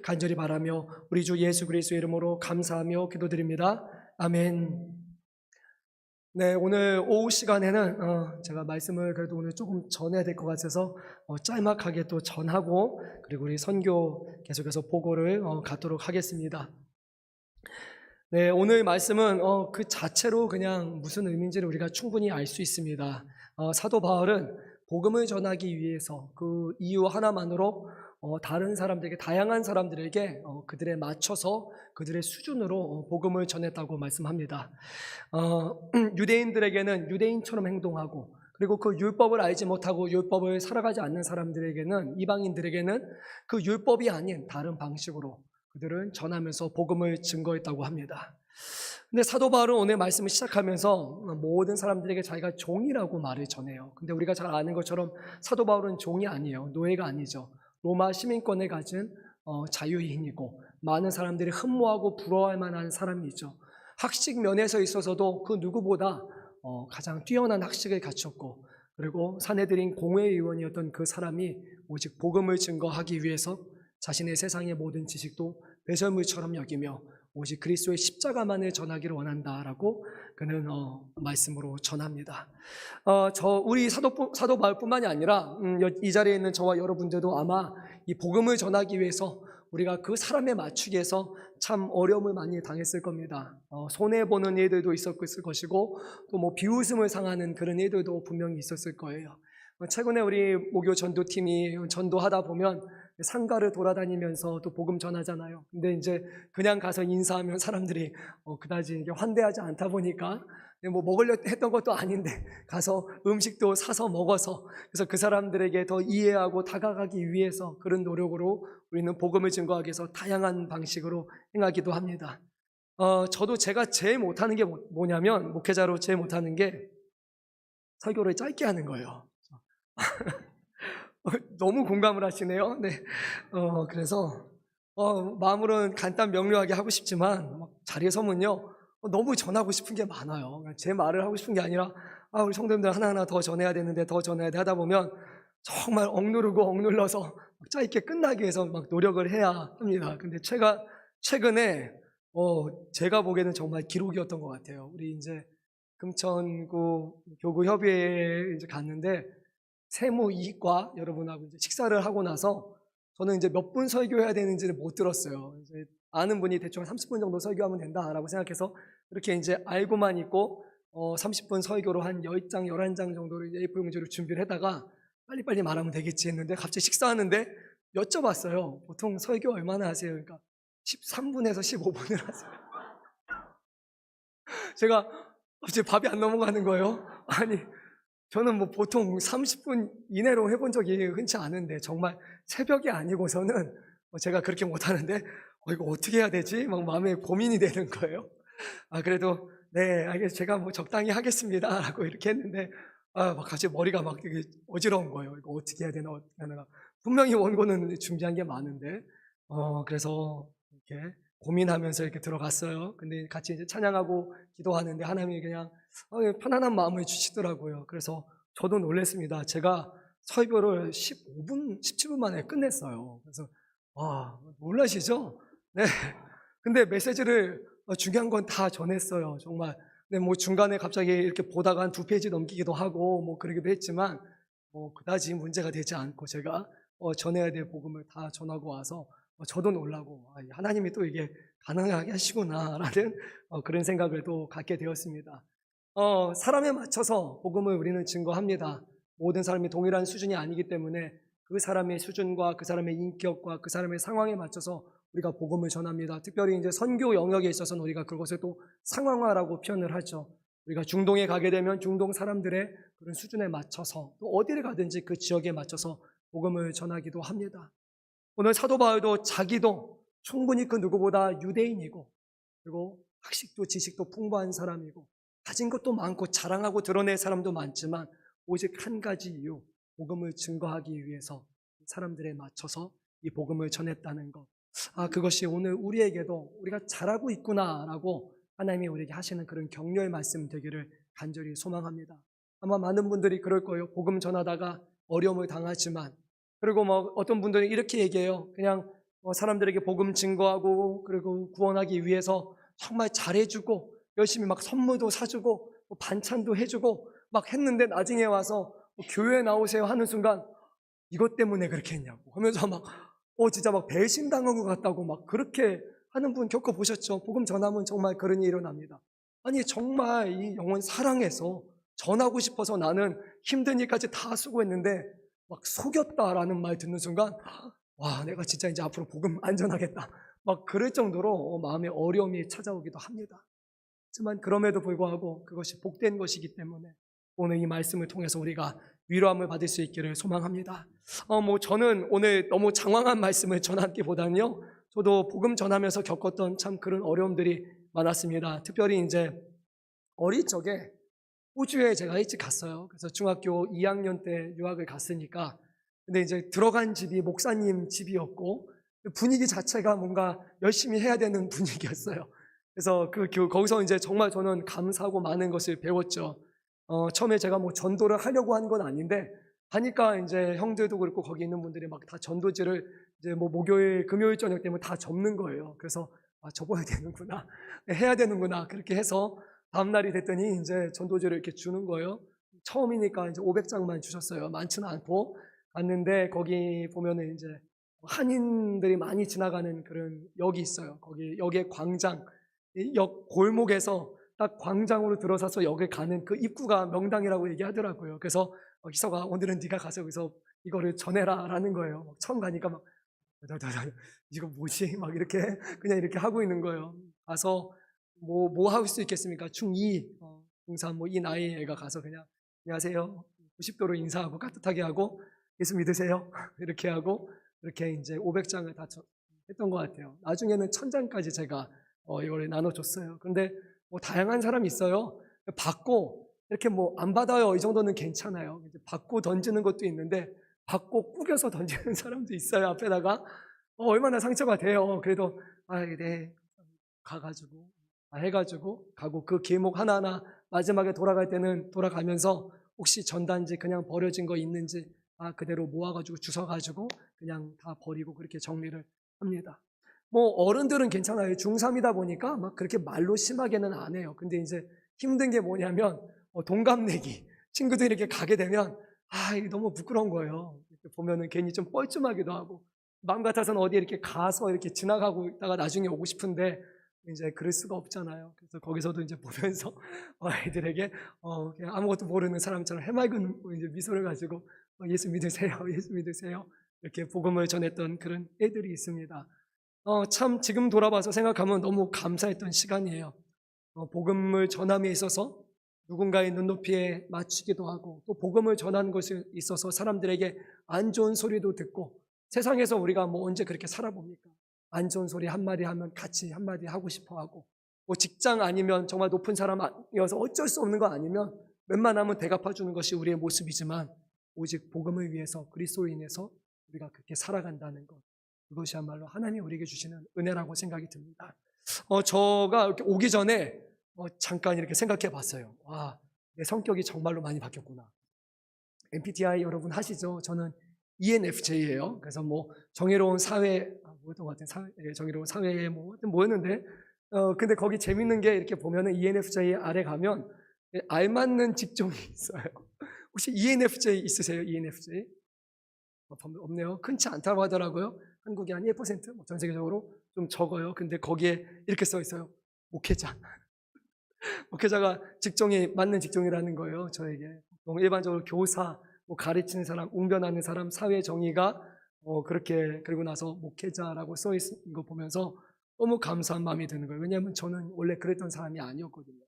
간절히 바라며 우리 주 예수 그리스도의 이름으로 감사하며 기도드립니다. 아멘. 네, 오늘 오후 시간에는 제가 말씀을 그래도 오늘 조금 전해야 될 것 같아서 짤막하게 또 전하고, 그리고 우리 선교 계속해서 보고를 갖도록 하겠습니다. 네, 오늘 말씀은 그 자체로 그냥 무슨 의미인지를 우리가 충분히 알 수 있습니다. 사도 바울은 복음을 전하기 위해서 그 이유 하나만으로 다른 사람들에게, 다양한 사람들에게 그들에 맞춰서 그들의 수준으로 복음을 전했다고 말씀합니다. 유대인들에게는 유대인처럼 행동하고, 그리고 그 율법을 알지 못하고 율법을 살아가지 않는 사람들에게는, 이방인들에게는 그 율법이 아닌 다른 방식으로 그들은 전하면서 복음을 증거했다고 합니다. 근데 사도 바울은 오늘 말씀을 시작하면서 모든 사람들에게 자기가 종이라고 말을 전해요. 근데 우리가 잘 아는 것처럼 사도 바울은 종이 아니에요. 노예가 아니죠. 로마 시민권을 가진 자유인이고, 많은 사람들이 흠모하고 부러워할 만한 사람이죠. 학식 면에서 있어서도 그 누구보다 가장 뛰어난 학식을 갖췄고, 그리고 사내들인 공회의원이었던 그 사람이 오직 복음을 증거하기 위해서 자신의 세상의 모든 지식도 배설물처럼 여기며 오직 그리스도의 십자가만을 전하기를 원한다라고 그는 말씀으로 전합니다. 우리 사도 바울뿐만이 아니라 이 자리에 있는 저와 여러분들도 아마 이 복음을 전하기 위해서 우리가 그 사람에 맞추기 위해서 참 어려움을 많이 당했을 겁니다. 손해보는 일들도 있었을 것이고, 또 뭐 비웃음을 상하는 그런 일들도 분명히 있었을 거예요. 최근에 우리 모교 전도팀이 전도하다 보면 상가를 돌아다니면서 또 복음 전하잖아요. 근데 이제 그냥 가서 인사하면 사람들이 그다지 환대하지 않다 보니까, 뭐 먹으려 했던 것도 아닌데 가서 음식도 사서 먹어서, 그래서 그 사람들에게 더 이해하고 다가가기 위해서 그런 노력으로 우리는 복음을 증거하기 위해서 다양한 방식으로 행하기도 합니다. 저도 제가 제일 못하는 게 뭐냐면, 목회자로 제일 못하는 게 설교를 짧게 하는 거예요. 너무 공감을 하시네요. 네. 그래서 마음으로는 간단 명료하게 하고 싶지만 자리에 서면요, 너무 전하고 싶은 게 많아요. 제 말을 하고 싶은 게 아니라 우리 성도님들 하나하나 더 전해야 되는데, 더 전해야 돼 하다 보면 정말 억누르고 억눌러서 짧게 끝나기 위해서 막 노력을 해야 합니다. 근데 최근에 제가 보기에는 정말 기록이었던 것 같아요. 우리 이제 금천구 교구협의회에 이제 갔는데, 세무이과 여러분하고 이제 식사를 하고 나서 저는 이제 몇 분 설교해야 되는지를 못 들었어요. 이제 아는 분이 대충 30분 정도 설교하면 된다라고 생각해서 그렇게 이제 알고만 있고 30분 설교로 한 10장, 11장 정도를 A4 용지로 준비를 하다가 빨리빨리 말하면 되겠지 했는데, 갑자기 식사하는데 여쭤봤어요. 보통 설교 얼마나 하세요? 그러니까 13분에서 15분을 하세요. 제가 이제 밥이 안 넘어가는 거예요. 아니, 저는 뭐 보통 30분 이내로 해본 적이 흔치 않은데, 정말 새벽이 아니고서는 제가 그렇게 못하는데 이거 어떻게 해야 되지? 막 마음에 고민이 되는 거예요. 그래도 네, 알겠어요. 제가 뭐 적당히 하겠습니다 라고 이렇게 했는데, 막 갑자기 머리가 막 되게 어지러운 거예요. 이거 어떻게 해야 되나, 어떻게 하나. 분명히 원고는 준비한 게 많은데, 그래서 이렇게 고민하면서 이렇게 들어갔어요. 근데 같이 이제 찬양하고 기도하는데 하나님이 그냥 편안한 마음을 주시더라고요. 그래서 저도 놀랐습니다. 제가 설교를 15분, 17분 만에 끝냈어요. 그래서 놀라시죠? 네. 근데 메시지를 중요한 건 다 전했어요. 정말. 근데 뭐 중간에 갑자기 이렇게 보다가 한 2페이지 넘기기도 하고 뭐 그러기도 했지만, 그다지 문제가 되지 않고 제가 전해야 될 복음을 다 전하고 와서 저도 놀라고, 하나님이 또 이게 가능하게 하시구나라는 그런 생각을 또 갖게 되었습니다. 사람에 맞춰서 복음을 우리는 증거합니다. 모든 사람이 동일한 수준이 아니기 때문에 그 사람의 수준과 그 사람의 인격과 그 사람의 상황에 맞춰서 우리가 복음을 전합니다. 특별히 이제 선교 영역에 있어서는 우리가 그것을 또 상황화라고 표현을 하죠. 우리가 중동에 가게 되면 중동 사람들의 그런 수준에 맞춰서, 또 어디를 가든지 그 지역에 맞춰서 복음을 전하기도 합니다. 오늘 사도 바울도 자기도 충분히 그 누구보다 유대인이고, 그리고 학식도 지식도 풍부한 사람이고, 가진 것도 많고 자랑하고 드러낼 사람도 많지만, 오직 한 가지 이유, 복음을 증거하기 위해서 사람들에 맞춰서 이 복음을 전했다는 것. 그것이 오늘 우리에게도 우리가 잘하고 있구나라고 하나님이 우리에게 하시는 그런 격려의 말씀 되기를 간절히 소망합니다. 아마 많은 분들이 그럴 거예요. 복음 전하다가 어려움을 당하지만, 그리고 뭐 어떤 분들은 이렇게 얘기해요. 그냥 사람들에게 복음 증거하고 그리고 구원하기 위해서 정말 잘해주고 열심히 막 선물도 사주고 반찬도 해주고 막 했는데 나중에 와서 교회 나오세요 하는 순간 이것 때문에 그렇게 했냐고 하면서 막 진짜 막 배신당한 것 같다고 막 그렇게 하는 분 겪어보셨죠? 복음 전하면 정말 그런 일이 일어납니다. 아니 정말 이 영혼 사랑해서 전하고 싶어서 나는 힘든 일까지 다 수고했는데 막 속였다라는 말 듣는 순간 와 내가 진짜 이제 앞으로 복음 안 전하겠다 막 그럴 정도로 마음에 어려움이 찾아오기도 합니다. 하지만 그럼에도 불구하고 그것이 복된 것이기 때문에 오늘 이 말씀을 통해서 우리가 위로함을 받을 수 있기를 소망합니다. 저는 오늘 너무 장황한 말씀을 전하기보다는요, 저도 복음 전하면서 겪었던 참 그런 어려움들이 많았습니다. 특별히 이제 어릴 적에 호주에 제가 일찍 갔어요. 그래서 중학교 2학년 때 유학을 갔으니까, 근데 이제 들어간 집이 목사님 집이었고 분위기 자체가 뭔가 열심히 해야 되는 분위기였어요. 그래서 거기서 이제 정말 저는 감사하고 많은 것을 배웠죠. 처음에 제가 뭐 전도를 하려고 한 건 아닌데, 하니까 이제 형들도 그렇고 거기 있는 분들이 막 다 전도지를 이제 뭐 목요일, 금요일 저녁 되면 다 접는 거예요. 그래서 접어야 되는구나. 해야 되는구나. 그렇게 해서 다음날이 됐더니 이제 전도지를 이렇게 주는 거예요. 처음이니까 이제 500장만 주셨어요. 많지는 않고 갔는데 거기 보면은 이제 한인들이 많이 지나가는 그런 역이 있어요. 거기 역의 광장, 이 역 골목에서 딱 광장으로 들어서서 역을 가는 그 입구가 명당이라고 얘기하더라고요. 그래서 희서가 오늘은 네가 가서 여기서 이거를 전해라라는 거예요. 처음 가니까 막 이거 뭐지? 막 이렇게 그냥 이렇게 하고 있는 거예요. 가서 뭐 할 수 있겠습니까? 중2, 중3 뭐 이 나이 애가 가서 그냥 안녕하세요. 90도로 인사하고 따뜻하게 하고 예수 믿으세요. 이렇게 하고 이렇게 이제 500장을 다 했던 것 같아요. 나중에는 1000장까지 제가 이걸 나눠줬어요. 근데 뭐 다양한 사람이 있어요. 받고 이렇게 뭐 안 받아요 이 정도는 괜찮아요. 받고 던지는 것도 있는데 받고 꾸겨서 던지는 사람도 있어요. 앞에다가 얼마나 상처가 돼요. 그래도 네 가가지고 해가지고 가고 그 계목 하나하나 마지막에 돌아갈 때는 돌아가면서 혹시 전단지 그냥 버려진 거 있는지 그대로 모아가지고 주워가지고 그냥 다 버리고 그렇게 정리를 합니다. 뭐 어른들은 괜찮아요. 중3이다 보니까 막 그렇게 말로 심하게는 안 해요. 근데 이제 힘든 게 뭐냐면 동갑내기 친구들이 이렇게 가게 되면 이게 너무 부끄러운 거예요. 이렇게 보면은 괜히 좀 뻘쭘하기도 하고 마음 같아서는 어디 이렇게 가서 이렇게 지나가고 있다가 나중에 오고 싶은데 이제 그럴 수가 없잖아요. 그래서 거기서도 이제 보면서 아이들에게 그냥 아무것도 모르는 사람처럼 해맑은 이제 미소를 가지고 예수 믿으세요, 예수 믿으세요 이렇게 복음을 전했던 그런 애들이 있습니다. 참 지금 돌아봐서 생각하면 너무 감사했던 시간이에요. 복음을 전함에 있어서 누군가의 눈높이에 맞추기도 하고 또 복음을 전하는 것에 있어서 사람들에게 안 좋은 소리도 듣고 세상에서 우리가 뭐 언제 그렇게 살아봅니까? 안 좋은 소리 한마디 하면 같이 한마디 하고 싶어 하고 뭐 직장 아니면 정말 높은 사람이어서 어쩔 수 없는 거 아니면 웬만하면 대갚아 주는 것이 우리의 모습이지만 오직 복음을 위해서 그리스도로 인해서 우리가 그렇게 살아간다는 것 그것이야말로 하나님이 우리에게 주시는 은혜라고 생각이 듭니다. 저가 이렇게 오기 전에 잠깐 이렇게 생각해 봤어요. 와, 내 성격이 정말로 많이 바뀌었구나. MBTI 여러분 하시죠? 저는 ENFJ예요. 그래서 뭐 정의로운 사회 뭐였던 것 같아요. 정의로운 사회에 뭐였는데 근데 거기 재밌는 게 이렇게 보면은 ENFJ 아래 가면 알맞는 직종이 있어요. 혹시 ENFJ 있으세요? ENFJ? 없네요. 흔치 않다고 하더라고요. 한국이 한 1%, 전 세계적으로 좀 적어요. 근데 거기에 이렇게 써 있어요. 목회자. 목회자가 직종이 맞는 직종이라는 거예요. 저에게. 일반적으로 교사, 가르치는 사람, 웅변하는 사람, 사회 정의가 그렇게 그리고 나서 목회자라고 써 있는 거 보면서 너무 감사한 마음이 드는 거예요. 왜냐하면 저는 원래 그랬던 사람이 아니었거든요.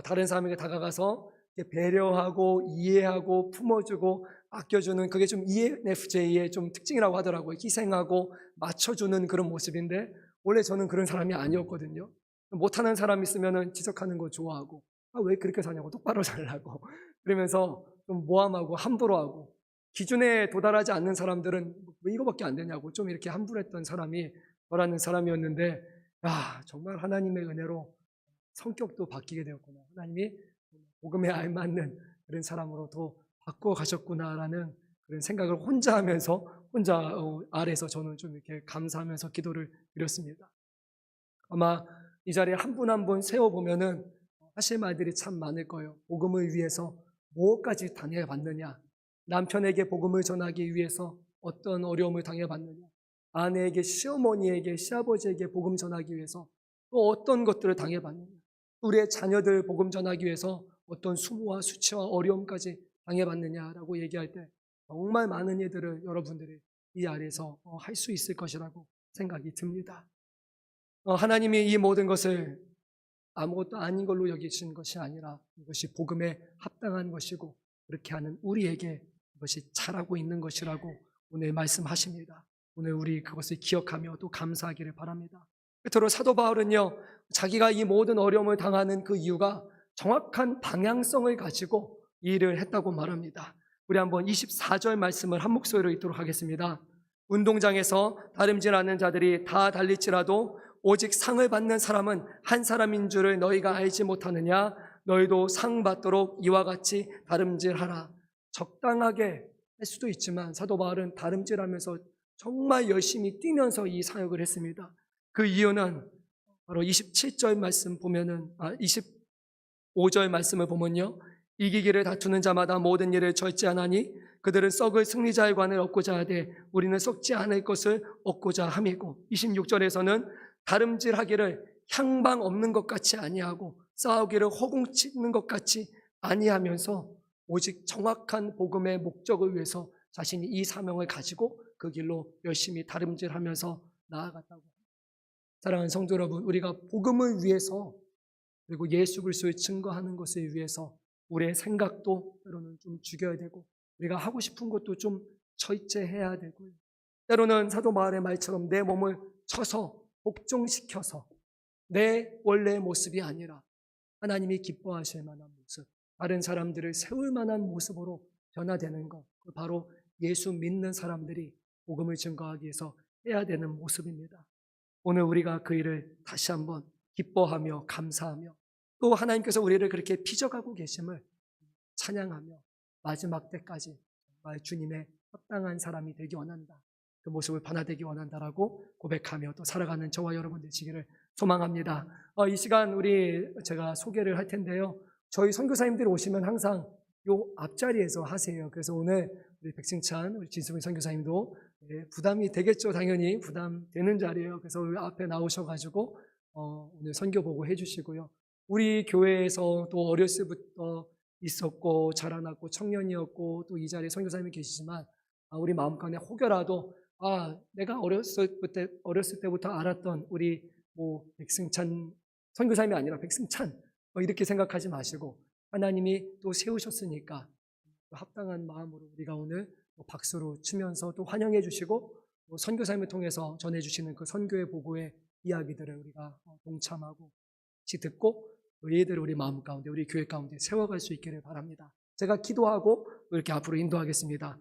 다른 사람에게 다가가서 배려하고 이해하고 품어주고 아껴주는 그게 좀 ENFJ의 좀 특징이라고 하더라고요. 희생하고 맞춰주는 그런 모습인데 원래 저는 그런 사람이 아니었거든요. 못하는 사람 있으면 지적하는 거 좋아하고 왜 그렇게 사냐고 똑바로 살라고 그러면서 좀 모함하고 함부로 하고 기준에 도달하지 않는 사람들은 왜 이거밖에 안 되냐고 좀 이렇게 함부로했던 사람이 저라는 사람이었는데 정말 하나님의 은혜로 성격도 바뀌게 되었구나. 하나님이 복음에 알맞는 그런 사람으로 더 바꿔 가셨구나라는 그런 생각을 혼자 하면서 혼자 아래서 저는 좀 이렇게 감사하면서 기도를 드렸습니다. 아마 이 자리에 한 분 한 분 세워보면은 하실 말들이 참 많을 거예요. 복음을 위해서 뭐까지 당해봤느냐, 남편에게 복음을 전하기 위해서 어떤 어려움을 당해봤느냐, 아내에게, 시어머니에게, 시아버지에게 복음 전하기 위해서 또 어떤 것들을 당해봤느냐, 우리의 자녀들 복음 전하기 위해서 어떤 수모와 수치와 어려움까지 당해봤느냐라고 얘기할 때 정말 많은 일들을 여러분들이 이 아래에서 할 수 있을 것이라고 생각이 듭니다. 하나님이 이 모든 것을 아무것도 아닌 걸로 여기신 것이 아니라 이것이 복음에 합당한 것이고 그렇게 하는 우리에게 이것이 잘하고 있는 것이라고 오늘 말씀하십니다. 오늘 우리 그것을 기억하며 또 감사하기를 바랍니다. 끝으로 사도 바울은요, 자기가 이 모든 어려움을 당하는 그 이유가 정확한 방향성을 가지고 이 일을 했다고 말합니다. 우리 한번 24절 말씀을 한 목소리로 읽도록 하겠습니다. 운동장에서 다름질하는 자들이 다 달릴지라도 오직 상을 받는 사람은 한 사람인 줄을 너희가 알지 못하느냐? 너희도 상 받도록 이와 같이 다름질하라. 적당하게 할 수도 있지만 사도 바울은 다름질하면서 정말 열심히 뛰면서 이 사역을 했습니다. 그 이유는 바로 27절 말씀 보면은 25절 말씀을 보면요, 이기기를 다투는 자마다 모든 일을 절제하나니 그들은 썩을 승리자의 관을 얻고자 하되 우리는 썩지 않을 것을 얻고자 함이고, 26절에서는 다름질하기를 향방 없는 것 같이 아니하고 싸우기를 허공치는 것 같이 아니하면서 오직 정확한 복음의 목적을 위해서 자신이 이 사명을 가지고 그 길로 열심히 다름질하면서 나아갔다고. 사랑하는 성도 여러분, 우리가 복음을 위해서 그리고 예수 그리스도를 증거하는 것을 위해서 우리의 생각도 때로는 좀 죽여야 되고 우리가 하고 싶은 것도 좀 절제해야 되고요. 때로는 사도 바울의 말처럼 내 몸을 쳐서 복종시켜서 내 원래의 모습이 아니라 하나님이 기뻐하실 만한 모습, 다른 사람들을 세울 만한 모습으로 변화되는 것, 바로 예수 믿는 사람들이 복음을 증거하기 위해서 해야 되는 모습입니다. 오늘 우리가 그 일을 다시 한번 기뻐하며 감사하며 또 하나님께서 우리를 그렇게 빚어가고 계심을 찬양하며 마지막 때까지 정말 주님의 합당한 사람이 되기 원한다, 그 모습을 반화되기 원한다라고 고백하며 또 살아가는 저와 여러분 되시기를 소망합니다. 이 시간 제가 소개를 할 텐데요, 저희 선교사님들이 오시면 항상 요 앞자리에서 하세요. 그래서 오늘 우리 백승찬, 우리 진수민 선교사님도 부담이 되겠죠. 당연히 부담되는 자리예요. 그래서 우리 앞에 나오셔가지고 오늘 선교 보고 해주시고요. 우리 교회에서 또 어렸을 때부터 있었고 자라났고 청년이었고 또 이 자리에 선교사님이 계시지만 우리 마음 가운데 혹여라도 내가 어렸을 때부터 알았던 우리 백승찬 선교사님이 아니라 백승찬 이렇게 생각하지 마시고 하나님이 또 세우셨으니까 합당한 마음으로 우리가 오늘 박수로 치면서 또 환영해 주시고 선교사님을 통해서 전해주시는 그 선교의 보고의 이야기들을 우리가 동참하고 같이 듣고 이들을 우리 마음 가운데 우리 교회 가운데 세워갈 수 있기를 바랍니다. 제가 기도하고 이렇게 앞으로 인도하겠습니다.